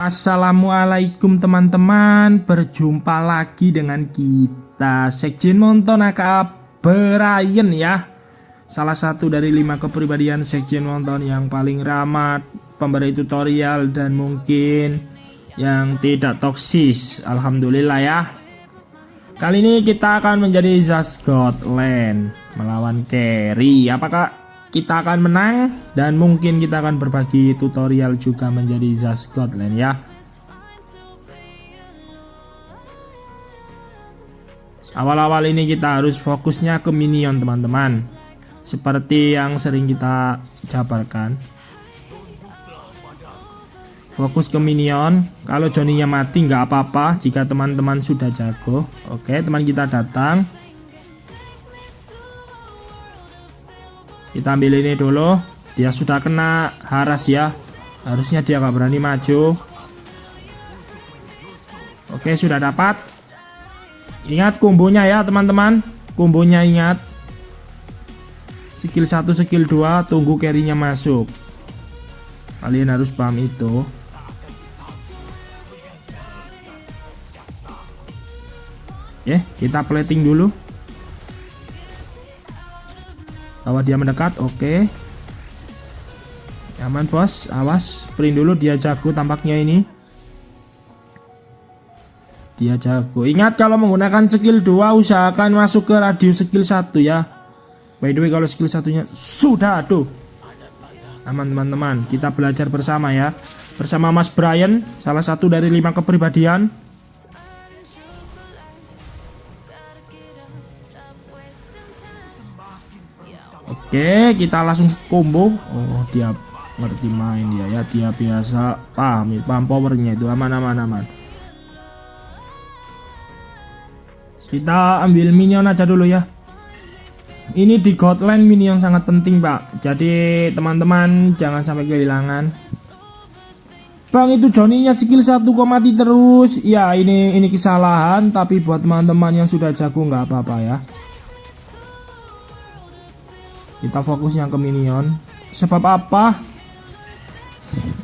Assalamualaikum teman-teman, berjumpa lagi dengan kita Sekjen Monton aka Brian ya. Salah satu dari 5 kepribadian Sekjen Monton yang paling ramah, pemberi tutorial dan mungkin yang tidak toksis. Alhamdulillah ya. Kali ini kita akan menjadi Zas Scotland melawan Carry. Apakah kita akan menang dan mungkin kita akan berbagi tutorial juga menjadi Zas Scotland ya. Awal-awal ini kita harus fokusnya ke minion teman-teman, seperti yang sering kita jabarkan. Fokus ke minion. Kalau Johnny-nya mati nggak apa-apa jika teman-teman sudah jago. Oke, teman kita datang. Kita ambil ini dulu. Dia sudah kena haras ya. Harusnya dia gak berani maju. Oke, sudah dapat. Ingat kombonya ya teman-teman. Kombonya ingat. Skill 1, skill 2. Tunggu carry-nya masuk. Kalian harus paham itu. Oke, kita plating dulu. Bahwa dia mendekat, oke. Aman bos, awas, print dulu, dia jago tampaknya ini. Dia jago. Ingat kalau menggunakan skill 2 usahakan masuk ke radius skill 1 ya. By the way kalau skill 1-nya sudah tuh. Aman teman-teman, kita belajar bersama ya. Bersama Mas Brian, salah satu dari 5 kepribadian. Oke, kita langsung combo. Oh, dia ngerti main dia ya. Dia biasa paham powernya itu. Aman. Kita ambil minion aja dulu ya. Ini di Godland minion sangat penting pak. Jadi teman-teman jangan sampai kehilangan. Bang itu Johnny-nya skill 1 kok mati terus. Ya ini kesalahan. Tapi buat teman-teman yang sudah jago nggak apa-apa ya. Kita fokusnya ke minion. Sebab apa?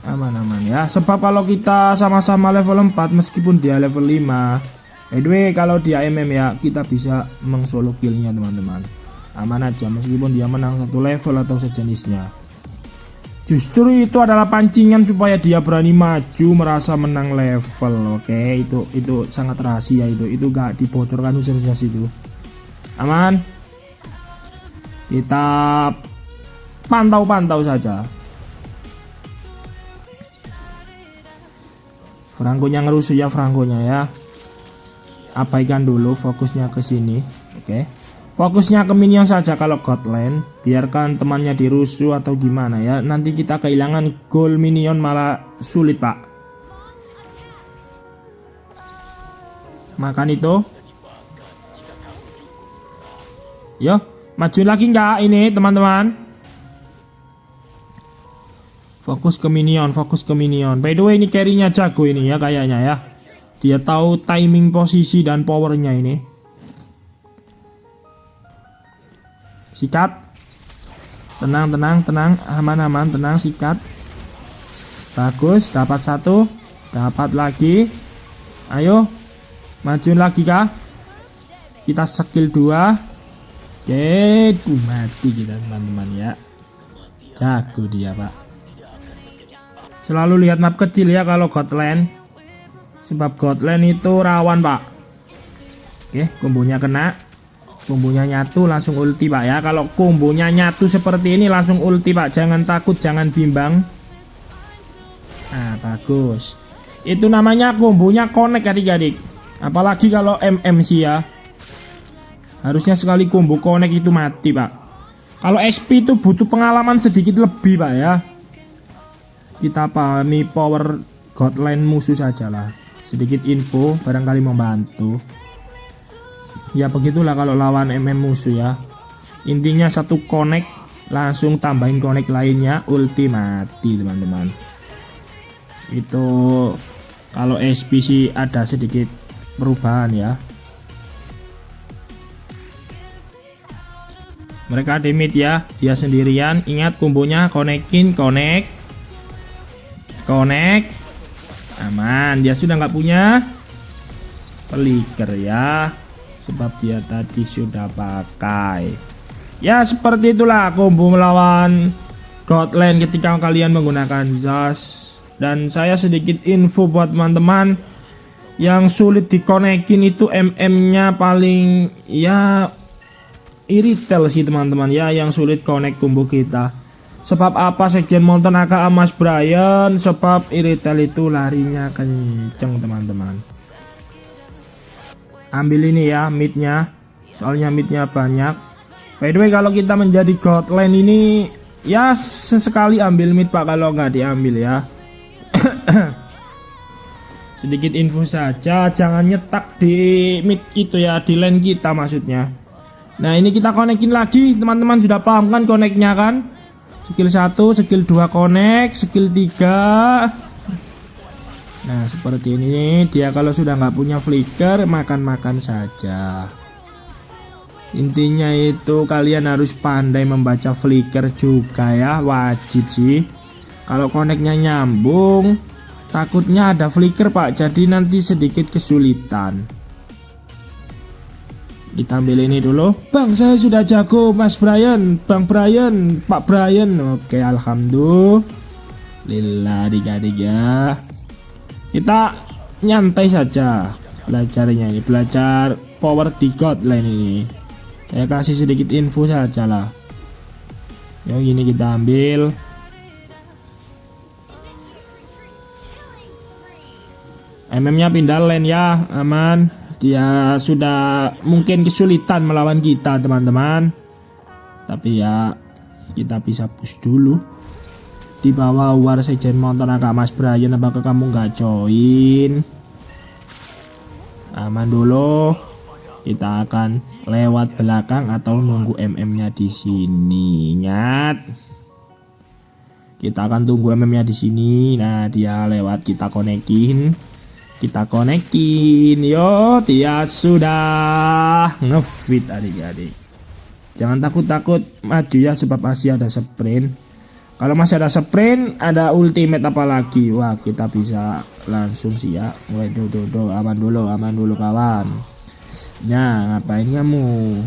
Aman ya. Sebab kalau kita sama-sama level 4 meskipun dia level 5. Anyway kalau dia MM ya kita bisa mengsolo killnya teman-teman. Aman aja meskipun dia menang 1 level atau sejenisnya. Justru itu adalah pancingan supaya dia berani maju merasa menang level. Oke, itu sangat rahasia itu gak dibocorkan Zas itu. Aman. Kita pantau saja. Franco-nya ngerusuh ya, Franco-nya ya. Abaikan dulu, fokusnya ke sini. Oke. Fokusnya ke minion saja kalau Godland. Biarkan temannya dirusuh atau gimana ya. Nanti kita kehilangan goal minion malah sulit, Pak. Makan itu. Yo. Maju lagi nggak ini teman-teman? Fokus ke minion. By the way ini carry-nya jago ini ya kayaknya ya. Dia tahu timing posisi dan powernya ini. Sikat. Tenang. Aman, tenang, sikat. Bagus, dapat 1. Dapat lagi. Ayo. Maju lagi kah? Kita skill 2. Oke, mati kita teman-teman ya. Jago dia pak. Selalu lihat map kecil ya kalau Godland. Sebab Godland itu rawan pak. Oke, kombonya kena. Kombonya nyatu langsung ulti pak ya. Kalau kombonya nyatu seperti ini langsung ulti pak. Jangan takut, jangan bimbang. Nah bagus. Itu namanya kombonya connect adik-adik. Apalagi kalau MMC ya. Harusnya sekali combo connect itu mati pak. Kalau SP itu butuh pengalaman sedikit lebih pak ya. Kita pahami power Godland musuh saja lah. Sedikit info barangkali membantu. Ya begitulah kalau lawan MM musuh ya. Intinya satu connect langsung tambahin connect lainnya ulti mati teman-teman. Itu kalau SP sih ada sedikit perubahan ya. Mereka demit ya, dia sendirian. Ingat kombonya connect. Aman, dia sudah nggak punya flicker ya, sebab dia tadi sudah pakai. Ya seperti itulah combo melawan Godland ketika kalian menggunakan Zas. Dan saya sedikit info buat teman-teman yang sulit dikonekin itu MM-nya paling ya iritel sih teman-teman ya, yang sulit connect combo kita. Sebab apa? Sekjen Mountain aka Mas Brian, sebab iritel itu larinya kenceng teman-teman. Ambil ini ya midnya, soalnya midnya banyak. By the way, kalau kita menjadi Godland ini ya sesekali ambil mid pak, kalau nggak diambil ya. Sedikit info saja, jangan nyetak di mid itu ya, di lane kita maksudnya. Nah ini kita konekin lagi teman-teman, sudah paham kan koneknya kan? Skill 1, skill 2 connect, skill 3. Nah seperti ini dia kalau sudah nggak punya flicker, makan-makan saja. Intinya itu kalian harus pandai membaca flicker juga ya, wajib sih. Kalau koneknya nyambung, takutnya ada flicker pak, jadi nanti sedikit kesulitan. Kita ambil ini dulu. Bang saya sudah jago Mas Brian, Bang Brian, Pak Brian. Oke alhamdulillah adik-adik ya. Kita nyantai saja belajarnya ini, belajar power di Godland ini. Saya kasih sedikit info saja lah. Ya gini kita ambil. MM-nya pindah lane ya, aman. Dia sudah mungkin kesulitan melawan kita teman-teman, tapi ya kita bisa push dulu. Di bawah war Sekjen Mountain aka Mas Brian, apakah kamu nggak join? Aman dulu. Kita akan lewat belakang atau nunggu MM-nya di sini. Ingat, kita akan tunggu MM-nya di sini. Nah dia lewat, kita konekin. Kita konekin, yo dia sudah ngefit adik-adik. Jangan takut-takut maju ya, sebab masih ada sprint. Kalau masih ada sprint, ada ultimate apalagi. Wah kita bisa langsung sih ya. Waduh, aman dulu kawan. Nah ngapain kamu?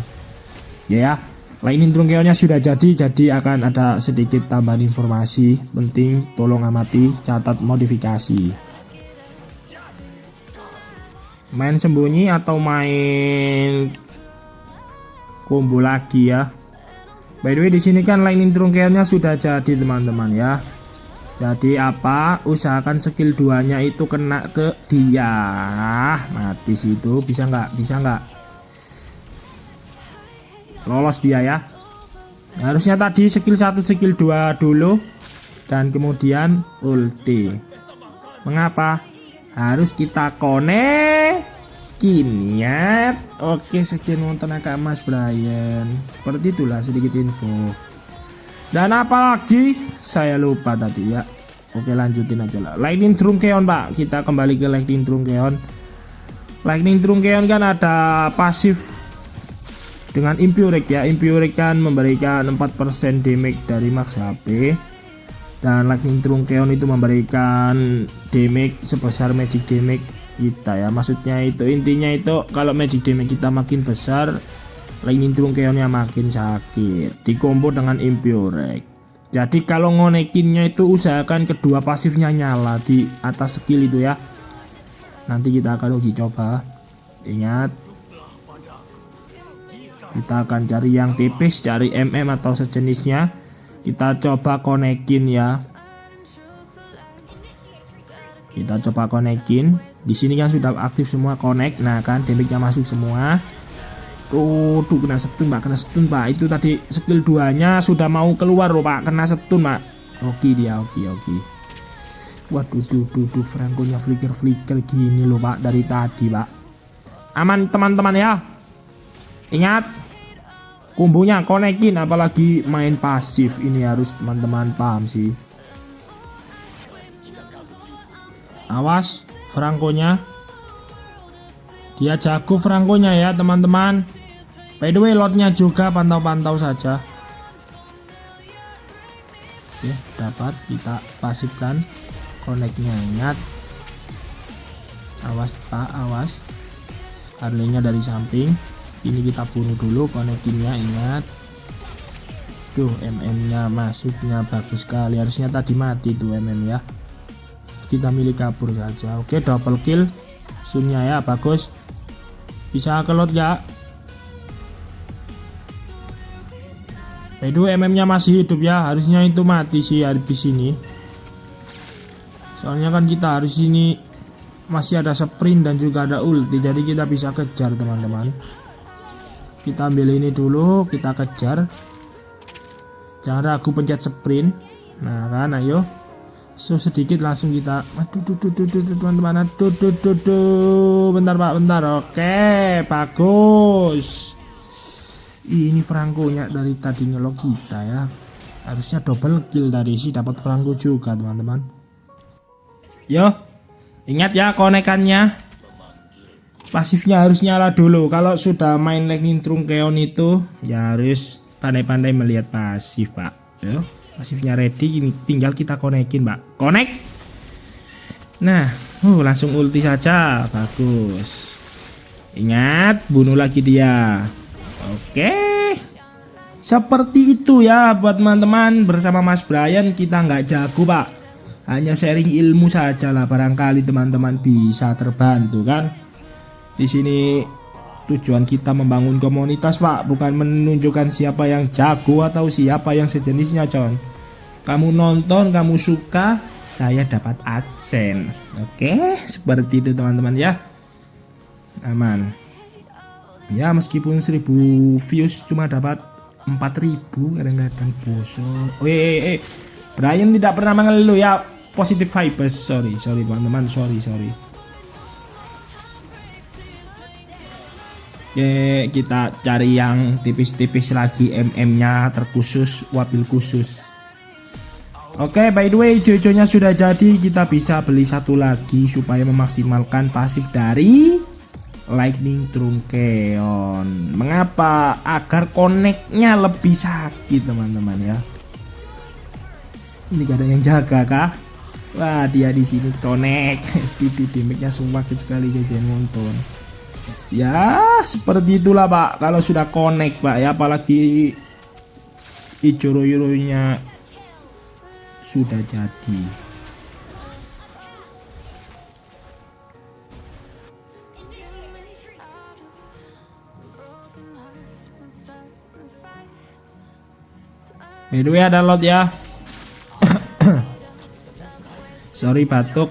Ya, Lightning Trunkeonnya sudah jadi akan ada sedikit tambahan informasi penting. Tolong amati, catat modifikasi. Main sembunyi atau main combo lagi ya. By the way di sini kan Lightning Trunkeonnya sudah jadi teman-teman ya. Jadi apa? Usahakan skill 2-nya itu kena ke dia. Mati situ, bisa nggak? Bisa nggak? Lolos dia ya. Harusnya tadi skill 1, skill 2 dulu dan kemudian ulti. Mengapa? Harus kita konekin ya. Oke, Sekjen Mountain aka Mas Brian. Seperti itulah sedikit info. Dan apalagi saya lupa tadi ya. Oke lanjutin aja lah. Lightning Trunkeon pak. Kita kembali ke Lightning Trunkeon. Lightning Trunkeon kan ada pasif dengan Impurek ya. Impurek kan memberikan 4% damage dari max HP. Dan Lightning Trunkeon itu memberikan damage sebesar magic damage kita ya. Maksudnya itu intinya itu kalau magic damage kita makin besar, Lightning Trunkeonnya makin sakit. Dikombo dengan Impurek. Jadi kalau ngonekinnya itu usahakan kedua pasifnya nyala di atas skill itu ya. Nanti kita akan uji coba. Ingat, kita akan cari yang tipis, cari MM atau sejenisnya. Kita coba konekin ya. Kita coba konekin. Di sini kan sudah aktif semua connect. Nah kan damage-nya masuk semua. Tuh kena stun pak, itu tadi skill 2-nya sudah mau keluar loh pak, kena stun pak. Oke dia, oke. Waduh, Franco-nya flicker gini loh pak dari tadi pak. Aman teman-teman ya. Ingat, kombonya konekin, apalagi main pasif ini harus teman-teman paham sih. Awas Franco-nya, dia jago Franco-nya ya teman-teman. By the way lotnya juga pantau-pantau saja. Oke dapat, kita pasifkan connect-nya. Ingat Awas Pak, awas. Harley-nya dari samping. Ini kita bunuh dulu konekinnya, ingat. Tuh MM-nya masuknya bagus sekali. Harusnya tadi mati tuh MM ya. Kita milih kabur saja. Oke, double kill. Sunnya ya bagus. Bisa kelot ya. Itu MM-nya masih hidup ya. Harusnya itu mati sih habis ini. Soalnya kan kita harus ini masih ada sprint dan juga ada ulti, jadi kita bisa kejar teman-teman. Kita ambil ini dulu, kita kejar. Jangan ragu pencet sprint. Nah kan, ayo. So sedikit langsung kita. Aduh, teman-teman. Aduh. Bentar Pak, bentar. Oke, bagus. Ini Franco-nya dari tadi nyelok kita ya. Harusnya double kill dari si dapat Franco juga teman-teman. Yo, ingat ya konekannya. Pasifnya harus nyala dulu. Kalau sudah main Lightning Truncheon itu ya harus pandai-pandai melihat pasif Pak. Yo, pasifnya ready, ini tinggal kita konekin Pak. Connect. Nah, langsung ulti saja. Bagus. Ingat, bunuh lagi dia. Oke, seperti itu ya buat teman-teman. Bersama Mas Brian kita nggak jago Pak, hanya sharing ilmu saja lah, barangkali teman-teman bisa terbantu kan. Di sini tujuan kita membangun komunitas Pak, bukan menunjukkan siapa yang jago atau siapa yang sejenisnya Con. Kamu nonton, kamu suka, saya dapat adsense. Oke, seperti itu teman-teman ya. Aman. Ya meskipun 1000 views cuma dapat 4000, kadang-kadang bosan. Brian tidak pernah mengeluh ya, positive vibes. Sorry teman-teman, sorry. Oke, kita cari yang tipis-tipis lagi, MM-nya terkhusus, wabil khusus. Oke, by the way Jojo-nya sudah jadi, kita bisa beli satu lagi supaya memaksimalkan pasif dari Lightning Truncheon. Mengapa? Agar connect-nya lebih sakit teman-teman ya. Ini gak ada yang jaga kah? Wah, dia di sini connect. Damage-nya semakin sekali jajan nonton. Ya, seperti itulah Pak. Kalau sudah connect Pak ya, apalagi Ichiro-nya sudah jadi. By the way ada lot ya. Sorry batuk.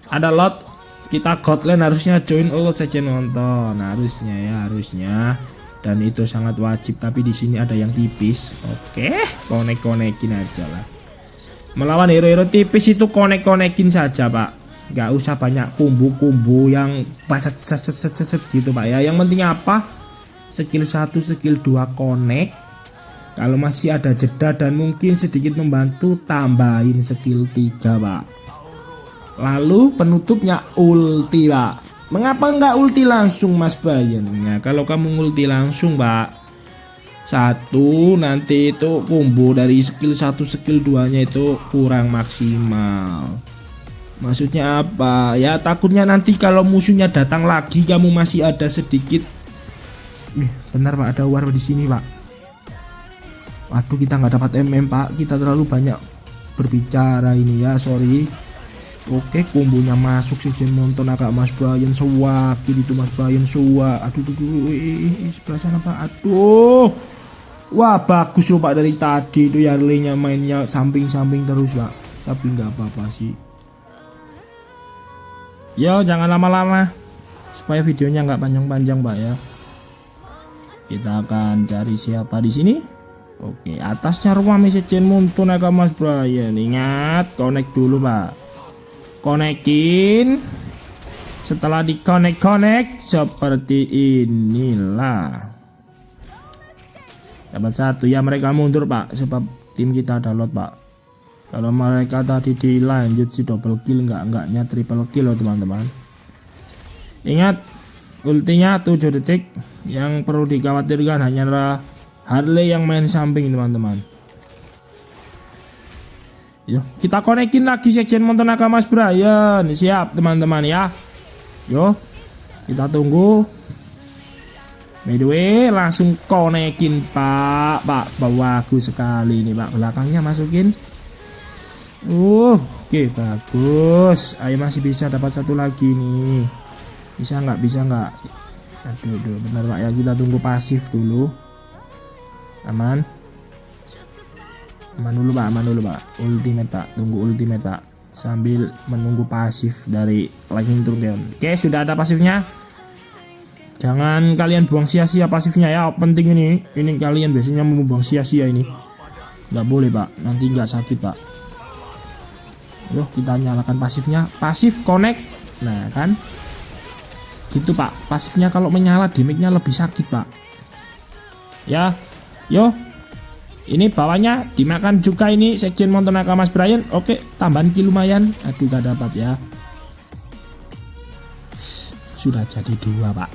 Ada lot. Kita Godland harusnya join lot saja nonton. Harusnya. Dan itu sangat wajib, tapi di sini ada yang tipis. Oke, konek-konekin aja lah. Melawan hero-hero tipis itu konek-konekin saja Pak. Gak usah banyak kumbu-kumbu yang set gitu Pak ya. Yang penting apa? Skill 1, skill 2 connect. Kalau masih ada jeda dan mungkin sedikit membantu, tambahin skill 3 Pak. Lalu penutupnya ulti Pak. Mengapa enggak ulti langsung Mas Brian? Nah, kalau kamu ulti langsung Pak, satu nanti itu combo dari skill 1 skill 2 nya itu kurang maksimal. Maksudnya apa? Ya takutnya nanti kalau musuhnya datang lagi kamu masih ada sedikit. Benar Pak, ada war di sini Pak. Waduh, kita nggak dapat MM Pak, kita terlalu banyak berbicara ini ya, sorry. Oke, kombonya masuk sejen nonton agak Mas Brian sewakil itu Mas Brian suwa. Aduh, sebelah sana Pak. Aduh. Wah, bagus loh Pak dari tadi itu Harley-nya mainnya samping-samping terus Pak. Tapi nggak apa-apa sih. Yo, jangan lama-lama supaya videonya nggak panjang-panjang Pak ya. Kita akan cari siapa di sini. Oke, atasnya ruang sejen nonton agak Mas Brian. Ingat, connect dulu Pak. Konekin. Setelah di connect seperti inilah. Dapat satu ya, mereka mundur Pak, sebab tim kita ada lot Pak. Kalau mereka tadi dilanjut si double kill, enggaknya triple kill loh teman-teman. Ingat, ultinya 7 detik. Yang perlu dikhawatirkan hanyalah Harley yang main samping teman-teman. Yo, kita konekin lagi section Montonaka Mas Brian. Siap teman-teman ya. Yo, kita tunggu. By the way, langsung konekin Pak. Bagus sekali nih Pak. Belakangnya masukin. Oke, bagus. Ayo masih bisa dapat satu lagi nih. Bisa nggak? Aduh, bener Pak ya. Kita tunggu pasif dulu. Aman dulu Pak. Ultimate Pak. Tunggu ultimate Pak. Sambil menunggu pasif dari Lightning Turtle. Oke, sudah ada pasifnya. Jangan kalian buang sia-sia pasifnya ya. Penting ini. Ini kalian biasanya membuang sia-sia ini. Nggak boleh Pak. Nanti nggak sakit Pak. Yuk kita nyalakan pasifnya. Pasif connect. Nah kan. Gitu Pak. Pasifnya kalau menyala damage-nya lebih sakit Pak. Ya. Yo. Ini bawahnya dimakan juga ini Sekjen Montonaka Mas Brian. Oke, tambahan kill lumayan. Aduh gak dapat ya. Sudah jadi 2 Pak.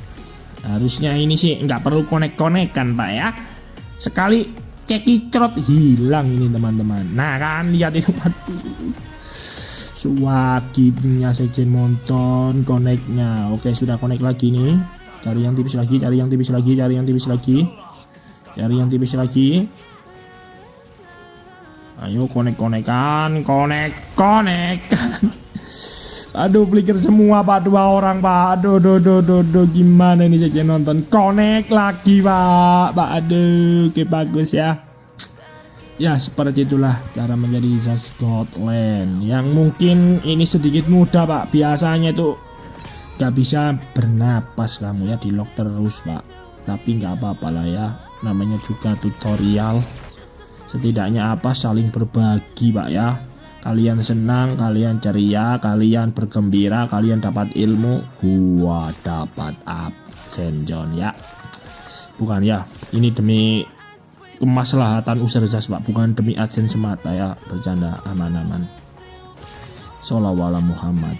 Harusnya ini sih nggak perlu konek-konekan Pak ya. Sekali cekicrot hilang ini teman-teman. Nah kan lihat itu. Suwakinya Sekjen Monton koneknya. Oke sudah konek lagi nih. Cari yang tipis lagi. Ayo konek-konekan. Aduh flicker semua Pak, 2 orang Pak. Aduh gimana ini saja nonton. Connect lagi Pak. Aduh oke bagus ya. Ya seperti itulah cara menjadi Zas Scotland. Yang mungkin ini sedikit mudah Pak. Biasanya itu gak bisa bernapas kamu ya, di lock terus Pak. Tapi nggak apa-apa lah ya. Namanya juga tutorial. Setidaknya apa, saling berbagi Pak ya. Kalian senang, kalian ceria, kalian bergembira, kalian dapat ilmu, gua dapat absen John ya. Bukan ya, ini demi kemaslahatan usaha Zas Pak, bukan demi adsen semata ya. Bercanda, aman-aman. Sholawat Muhammad.